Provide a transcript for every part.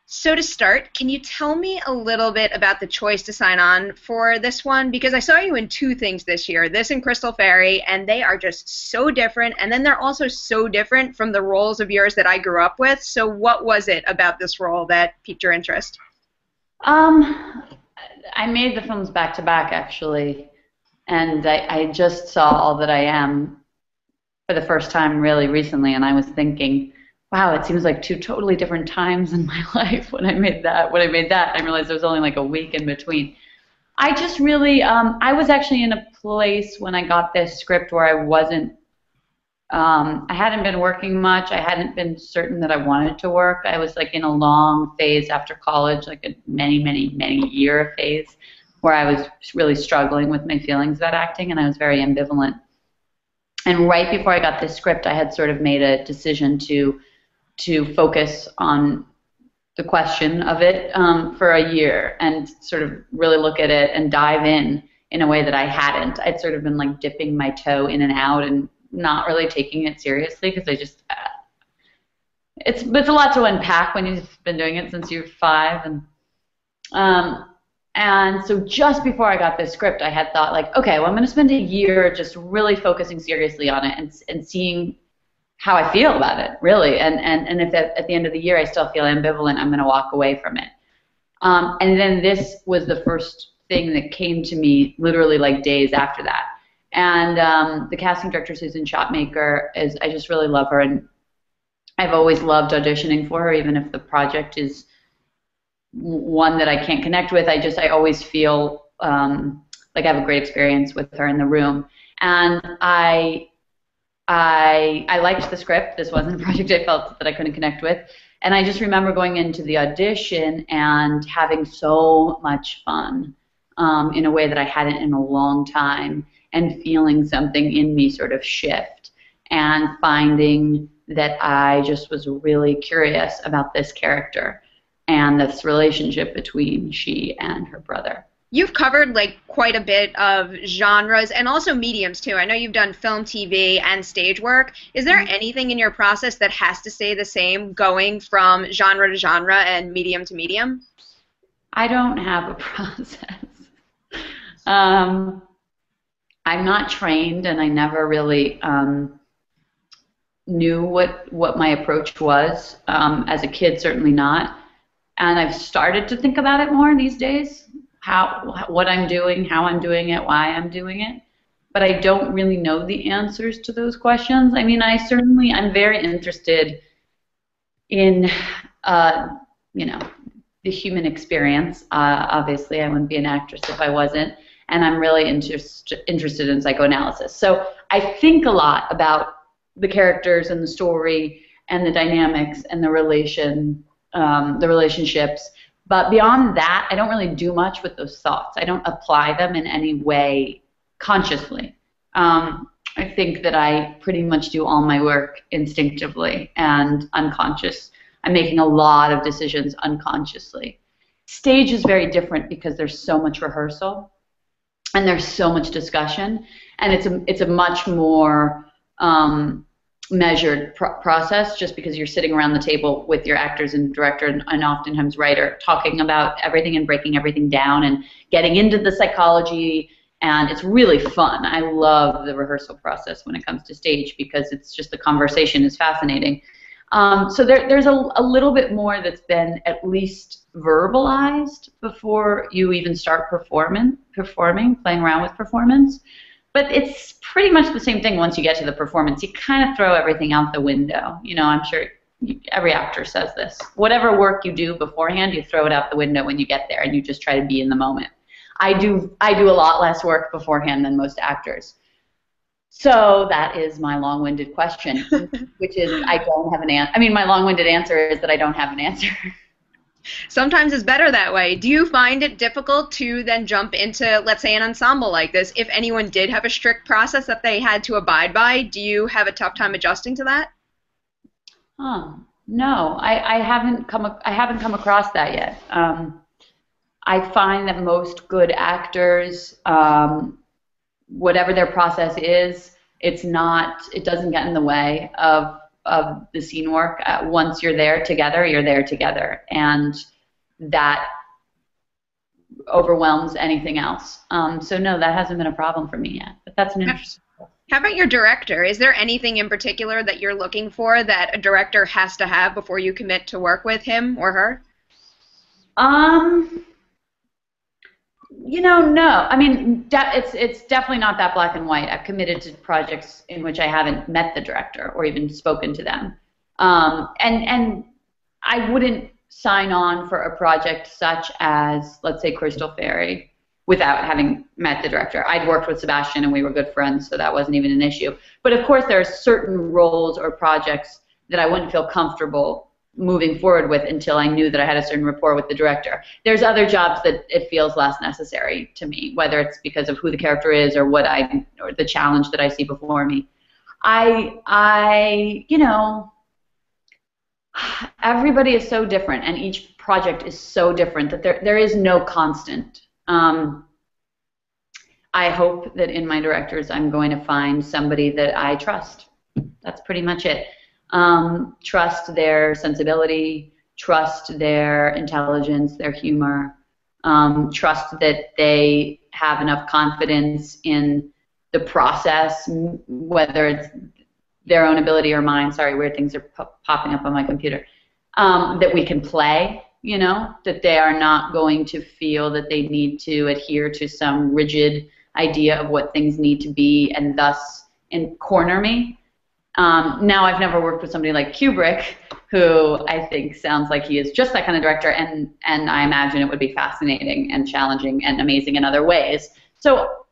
So to start, can you tell me a little bit about the choice to sign on for this one? Because I saw you in two things this year, this and Crystal Fairy, and they are just so different. And then they're also so different from the roles of yours that I grew up with. So what was it about this role that piqued your interest? Um, I made the films back to back actually, and I just saw All That I Am for the first time really recently, and I was thinking, wow, it seems like two totally different times in my life when I made that. When I made that, I realized there was only like a week in between. I just really, I was actually in a place when I got this script where I wasn't, I hadn't been working much. I hadn't been certain that I wanted to work. I was like in a long phase after college, like a many year phase where I was really struggling with my feelings about acting, and I was very ambivalent. And right before I got this script, I had sort of made a decision to focus on the question of it for a year and sort of really look at it and dive in a way that I hadn't. I'd sort of been like dipping my toe in and out and not really taking it seriously because I just it's a lot to unpack when you've been doing it since you're 5 and so just before I got this script, I had thought like, okay, well, I'm going to spend a year just really focusing seriously on it and seeing how I feel about it, really. And if at the end of the year I still feel ambivalent, I'm going to walk away from it. And then this was the first thing that came to me literally like days after that. And the casting director, Susan Shopmaker, I just really love her. And I've always loved auditioning for her, even if the project is one that I can't connect with. I always feel like I have a great experience with her in the room. And I liked the script. This wasn't a project I felt that I couldn't connect with. And I just remember going into the audition and having so much fun in a way that I hadn't in a long time, and feeling something in me sort of shift and finding that I just was really curious about this character and this relationship between she and her brother. You've covered like quite a bit of genres and also mediums too. I know you've done film, TV, and stage work. Is there anything in your process that has to stay the same going from genre to genre and medium to medium? I don't have a process. I'm not trained, and I never really knew what my approach was. As a kid, certainly not. And I've started to think about it more these days. What I'm doing, how I'm doing it, why I'm doing it, but I don't really know the answers to those questions. I mean, I'm very interested in, the human experience. Obviously, I wouldn't be an actress if I wasn't, and I'm really interested in psychoanalysis. So I think a lot about the characters and the story and the dynamics and the relationships. But beyond that, I don't really do much with those thoughts. I don't apply them in any way consciously. I think that I pretty much do all my work instinctively and unconscious. I'm making a lot of decisions unconsciously. Stage is very different because there's so much rehearsal and there's so much discussion, and it's a much more measured process, just because you're sitting around the table with your actors and director and oftentimes writer talking about everything and breaking everything down and getting into the psychology, and it's really fun. I love the rehearsal process when it comes to stage because it's just the conversation is fascinating. So there's a little bit more that's been at least verbalized before you even start performing, playing around with performance. But it's pretty much the same thing once you get to the performance. You kind of throw everything out the window. You know, I'm sure every actor says this. Whatever work you do beforehand, you throw it out the window when you get there, and you just try to be in the moment. I do a lot less work beforehand than most actors. So that is my long-winded question, which is I don't have an answer. I mean, my long-winded answer is that I don't have an answer. Sometimes it's better that way. Do you find it difficult to then jump into, let's say, an ensemble like this? If anyone did have a strict process that they had to abide by, do you have a tough time adjusting to that? No, I haven't come across that yet. I find that most good actors, whatever their process is, it doesn't get in the way of of the scene work. Once you're there together, and that overwhelms anything else. So no, that hasn't been a problem for me yet. But that's an interesting. How about your director? Is there anything in particular that you're looking for that a director has to have before you commit to work with him or her? No. I mean, it's definitely not that black and white. I've committed to projects in which I haven't met the director or even spoken to them. And I wouldn't sign on for a project such as, let's say, Crystal Fairy without having met the director. I'd worked with Sebastian and we were good friends, so that wasn't even an issue. But of course, there are certain roles or projects that I wouldn't feel comfortable moving forward with until I knew that I had a certain rapport with the director. There's other jobs that it feels less necessary to me, whether it's because of who the character is or or the challenge that I see before me. Everybody is so different, and each project is so different that there is no constant. I hope that in my directors I'm going to find somebody that I trust. That's pretty much it. Trust their sensibility, trust their intelligence, their humor, trust that they have enough confidence in the process, whether it's their own ability or mine. Sorry, weird things are popping up on my computer. That we can play, that they are not going to feel that they need to adhere to some rigid idea of what things need to be and thus corner me. Now, I've never worked with somebody like Kubrick, who I think sounds like he is just that kind of director, and I imagine it would be fascinating and challenging and amazing in other ways. So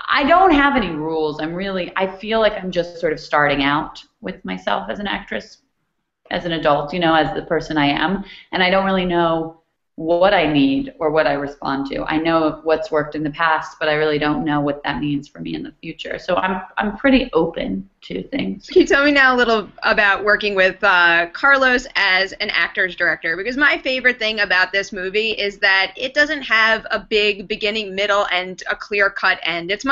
I don't have any rules. I feel like I'm just sort of starting out with myself as an actress, as an adult, as the person I am, and I don't really know what I need or what I respond to. I know what's worked in the past, but I really don't know what that means for me in the future. So I'm pretty open to things. Can you tell me now a little about working with Carlos as an actor's director? Because my favorite thing about this movie is that it doesn't have a big beginning, middle, and a clear-cut end. It's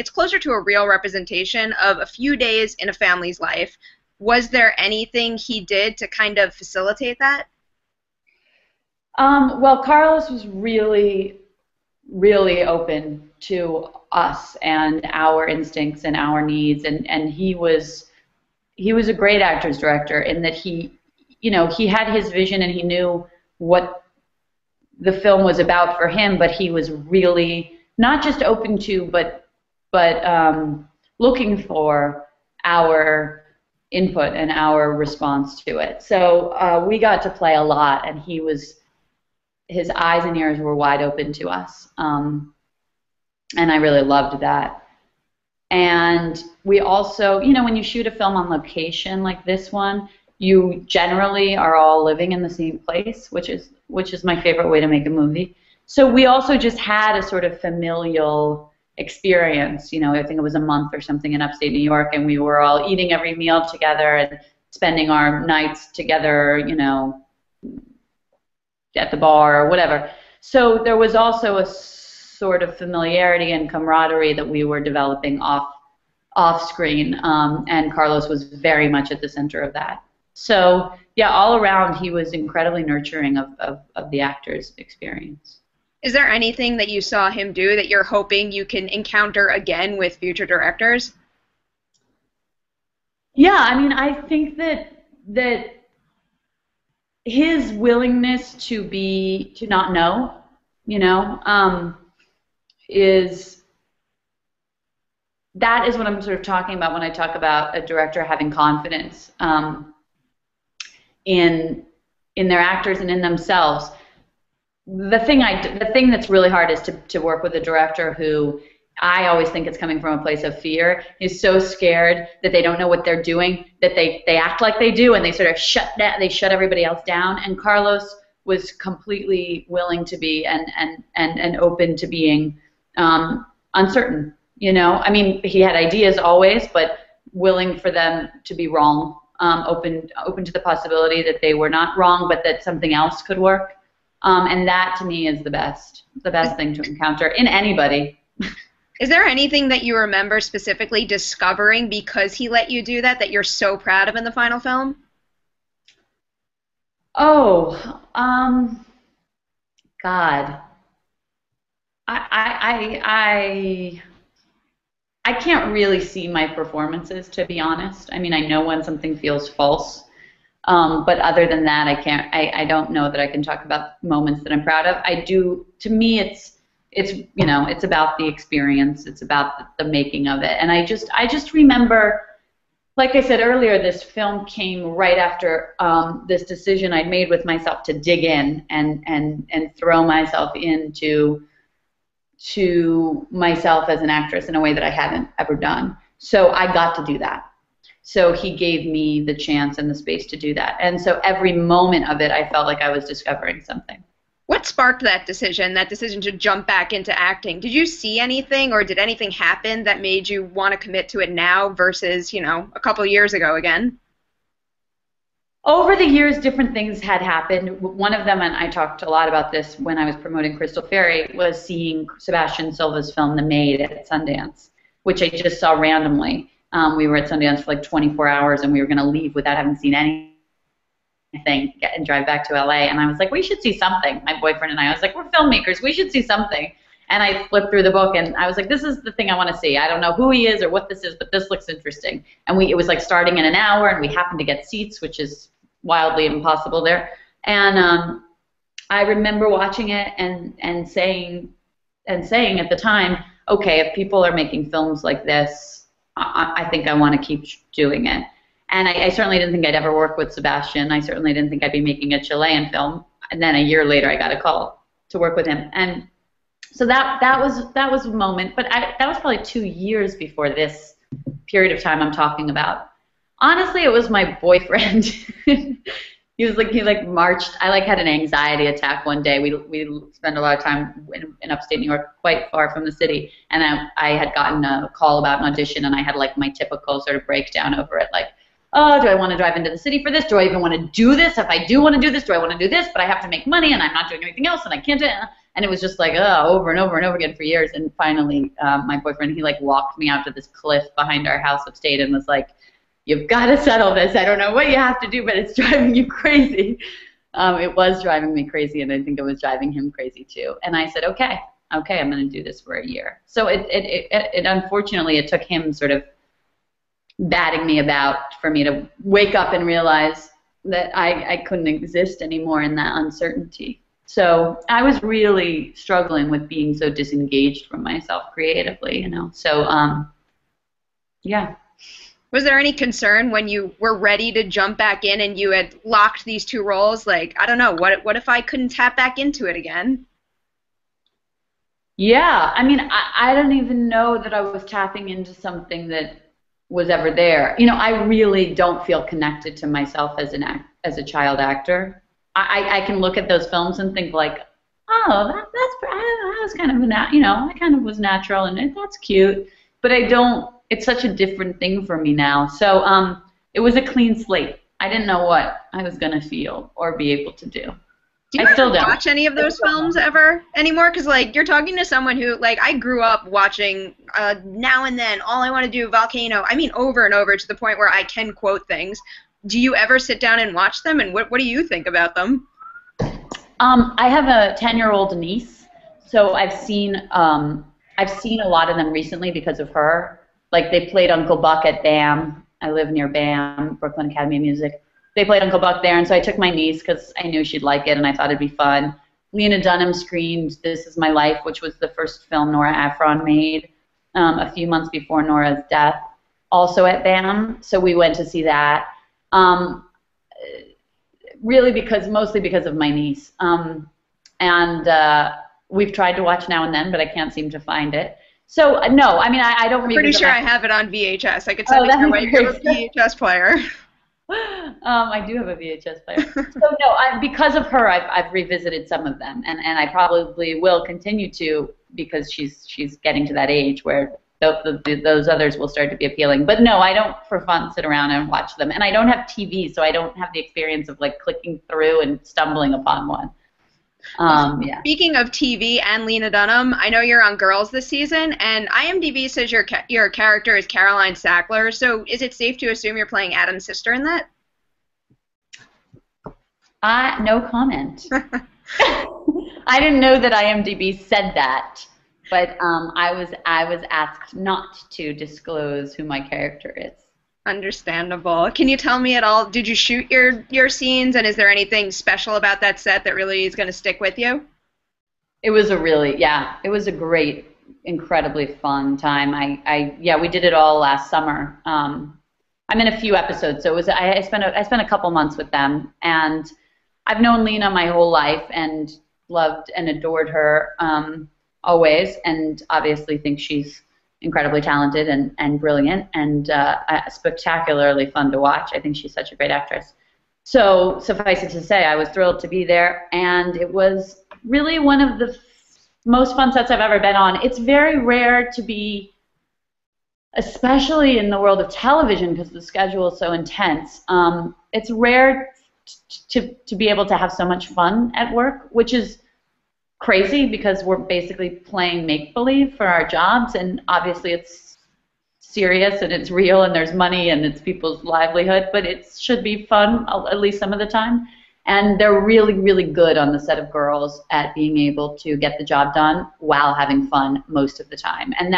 closer to a real representation of a few days in a family's life. Was there anything he did to kind of facilitate that? Well, Carlos was really, really open to us and our instincts and our needs, and he was a great actor's director in that he had his vision and he knew what the film was about for him, but he was really not just open to, but looking for our input and our response to it. So we got to play a lot, and his eyes and ears were wide open to us, and I really loved that. And we also, when you shoot a film on location like this one, you generally are all living in the same place, which is my favorite way to make a movie. So we also just had a sort of familial experience. I think it was a month or something in upstate New York, and we were all eating every meal together and spending our nights together, at the bar or whatever. So there was also a sort of familiarity and camaraderie that we were developing off screen, and Carlos was very much at the center of that. So yeah, all around he was incredibly nurturing of the actor's experience. Is there anything that you saw him do that you're hoping you can encounter again with future directors? Yeah, I think that his willingness to not know, is what I'm sort of talking about when I talk about a director having confidence in their actors and in themselves. The thing that's really hard is to work with a director who I always think it's coming from a place of fear. He's so scared that they don't know what they're doing that they act like they do, and they sort of shut everybody else down. And Carlos was completely willing to be and open to being uncertain. He had ideas always, but willing for them to be wrong. Open to the possibility that they were not wrong, but that something else could work. And that to me is the best thing to encounter in anybody. Is there anything that you remember specifically discovering because he let you do that that you're so proud of in the final film? Oh, God. I I can't really see my performances, to be honest. I mean, I know when something feels false, but other than that, I can't. I don't know that I can talk about moments that I'm proud of. I do. To me, it's you know, it's about the experience. It's about the making of it. And I just remember, like I said earlier, this film came right after this decision I'd made with myself to dig in and throw myself into myself as an actress in a way that I hadn't ever done. So I got to do that. So he gave me the chance and the space to do that. And so every moment of it, I felt like I was discovering something. What sparked that decision to jump back into acting? Did you see anything or did anything happen that made you want to commit to it now versus, you know, a couple years ago again? Over the years, different things had happened. One of them, and I talked a lot about this when I was promoting Crystal Fairy, was seeing Sebastian Silva's film The Maid at Sundance, which I just saw randomly. We were at Sundance for like 24 hours, and we were going to leave without having seen anything and drive back to LA. And I was like, we should see something. My boyfriend and I was like, we're filmmakers. We should see something. And I flipped through the book, and I was like, this is the thing I want to see. I don't know who he is or what this is, but this looks interesting. And it was like starting in an hour, and we happened to get seats, which is wildly impossible there. And I remember watching it and saying at the time, okay, if people are making films like this, I think I want to keep doing it. And I certainly didn't think I'd ever work with Sebastian. I certainly didn't think I'd be making a Chilean film. And then a year later, I got a call to work with him. And so that was a moment. But that was probably 2 years before this period of time I'm talking about. Honestly, it was my boyfriend. he marched. I had an anxiety attack one day. We spent a lot of time in upstate New York, quite far from the city, and I had gotten a call about an audition, and I had like my typical sort of breakdown over it, like, oh, do I want to drive into the city for this? Do I even want to do this? If I do want to do this, do I want to do this? But I have to make money, and I'm not doing anything else, and I can't do it. And it was just like, over and over and over again for years. And finally, my boyfriend, he walked me out to this cliff behind our house upstate and was like, you've got to settle this. I don't know what you have to do, but it's driving you crazy. It was driving me crazy, and I think it was driving him crazy too. And I said, okay, I'm going to do this for a year. So it unfortunately, it took him sort of batting me about for me to wake up and realize that I couldn't exist anymore in that uncertainty. So I was really struggling with being so disengaged from myself creatively, So, yeah. Was there any concern when you were ready to jump back in and you had locked these two roles? Like, I don't know, what if I couldn't tap back into it again? Yeah, I mean, I don't even know that I was tapping into something that was ever there. I really don't feel connected to myself as a child actor. I can look at those films and think like, oh, that was kind of I kind of was natural and that's cute, but I don't. It's such a different thing for me now. So it was a clean slate. I didn't know what I was going to feel or be able to do. Do you ever watch any of those films ever anymore? Because, you're talking to someone who, I grew up watching Now and Then, All I Want to Do, Volcano, over and over to the point where I can quote things. Do you ever sit down and watch them, and what do you think about them? I have a 10-year-old niece, so I've seen a lot of them recently because of her. They played Uncle Buck at BAM. I live near BAM, Brooklyn Academy of Music. They played Uncle Buck there, and so I took my niece because I knew she'd like it, and I thought it'd be fun. Lena Dunham screened This Is My Life, which was the first film Nora Ephron made a few months before Nora's death, also at BAM, so we went to see that. Really mostly because of my niece. And we've tried to watch Now and Then, but I can't seem to find it. So, no, I don't read. I'm pretty sure I have it on VHS. I could send it your way. You have a VHS player. I do have a VHS player. So, no, because of her, I've revisited some of them, and I probably will continue to because she's getting to that age where those others will start to be appealing. But, no, I don't, for fun, sit around and watch them. And I don't have TV, so I don't have the experience of, clicking through and stumbling upon one. Yeah. Speaking of TV and Lena Dunham, I know you're on Girls this season, and IMDb says your character is Caroline Sackler. So is it safe to assume you're playing Adam's sister in that? No comment. I didn't know that IMDb said that, but I was asked not to disclose who my character is. Understandable. Can you tell me at all, did you shoot your scenes, and is there anything special about that set that really is going to stick with you? It was it was a great, incredibly fun time. We did it all last summer. I'm in a few episodes, so I spent a couple months with them, and I've known Lena my whole life and loved and adored her always, and obviously think she's incredibly talented and brilliant and spectacularly fun to watch. I think she's such a great actress. So suffice it to say, I was thrilled to be there, and it was really one of the most fun sets I've ever been on. It's very rare to be, especially in the world of television because the schedule is so intense, it's rare to be able to have so much fun at work, which is crazy because we're basically playing make-believe for our jobs, and obviously it's serious and it's real and there's money and it's people's livelihood, but it should be fun at least some of the time. And they're really, really good on the set of Girls at being able to get the job done while having fun most of the time. And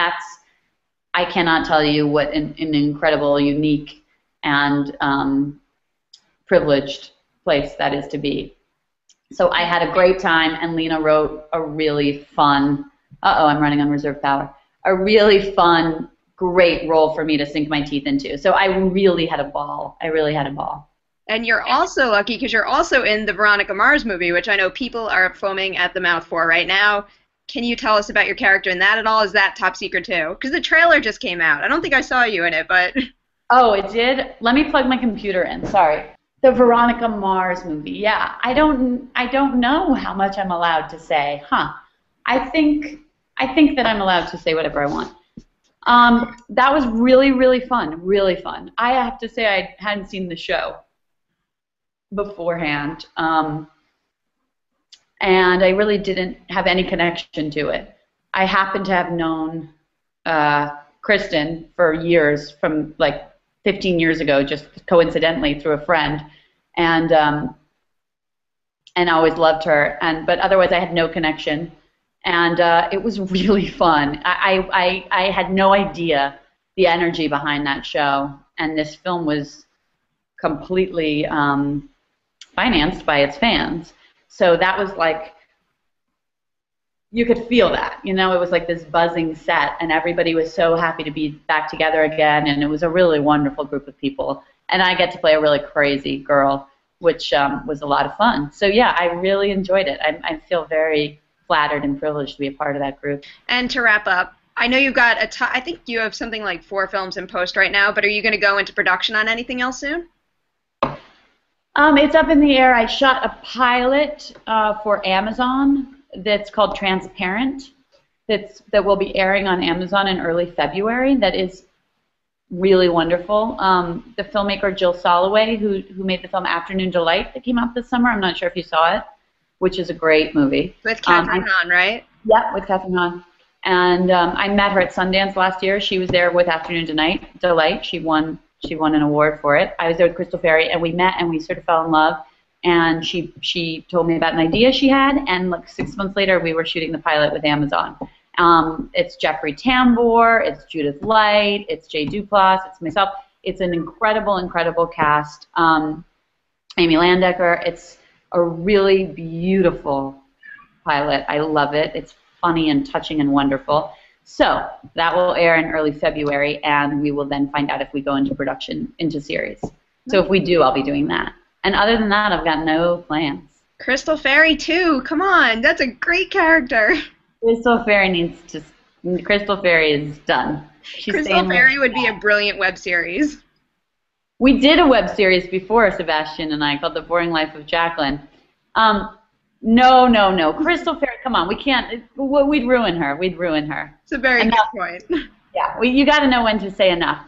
I cannot tell you what an incredible, unique, and privileged place that is to be. So I had a great time, and Lena wrote a really fun, I'm running on reserve power, a really fun, great role for me to sink my teeth into. So I really had a ball. And you're also lucky because you're also in the Veronica Mars movie, which I know people are foaming at the mouth for right now. Can you tell us about your character in that at all? Is that top secret too? Because the trailer just came out. I don't think I saw you in it, but... Oh, it did? Let me plug my computer in. Sorry. The Veronica Mars movie. Yeah, I don't know how much I'm allowed to say. I think that I'm allowed to say whatever I want. That was really, really fun. Really fun. I have to say I hadn't seen the show beforehand, and I really didn't have any connection to it. I happen to have known Kristen for years, from like 15 years ago, just coincidentally through a friend, and I always loved her. But otherwise, I had no connection, and it was really fun. I had no idea the energy behind that show, and this film was completely financed by its fans. So that was like, you could feel that, it was like this buzzing set, and everybody was so happy to be back together again, and it was a really wonderful group of people. And I get to play a really crazy girl, which was a lot of fun. So yeah, I really enjoyed it. I feel very flattered and privileged to be a part of that group. And to wrap up, I know you've got I think you have something like 4 films in post right now, but are you going to go into production on anything else soon? It's up in the air. I shot a pilot for Amazon that's called Transparent, that will be airing on Amazon in early February. That is really wonderful. The filmmaker Jill Soloway, who made the film Afternoon Delight that came out this summer, I'm not sure if you saw it, which is a great movie. With Catherine Hahn, right? Yep, with Catherine Hahn. And I met her at Sundance last year. She was there with Afternoon Delight. She won an award for it. I was there with Crystal Ferry, and we met, and we sort of fell in love. And she told me about an idea she had, and like 6 months later, we were shooting the pilot with Amazon. It's Jeffrey Tambor, it's Judith Light, it's Jay Duplass, it's myself. It's an incredible, incredible cast. Amy Landecker. It's a really beautiful pilot. I love it. It's funny and touching and wonderful. So that will air in early February, and we will then find out if we go into production, into series. So if we do, I'll be doing that. And other than that, I've got no plans. Crystal Ferry, too. Come on. That's a great character. Crystal Ferry is done. Crystal Ferry would be a brilliant web series. We did a web series before, Sebastian and I, called The Boring Life of Jacqueline. No. Crystal Ferry, come on. We can't. We'd ruin her. It's a very good point. Yeah, you got to know when to say enough.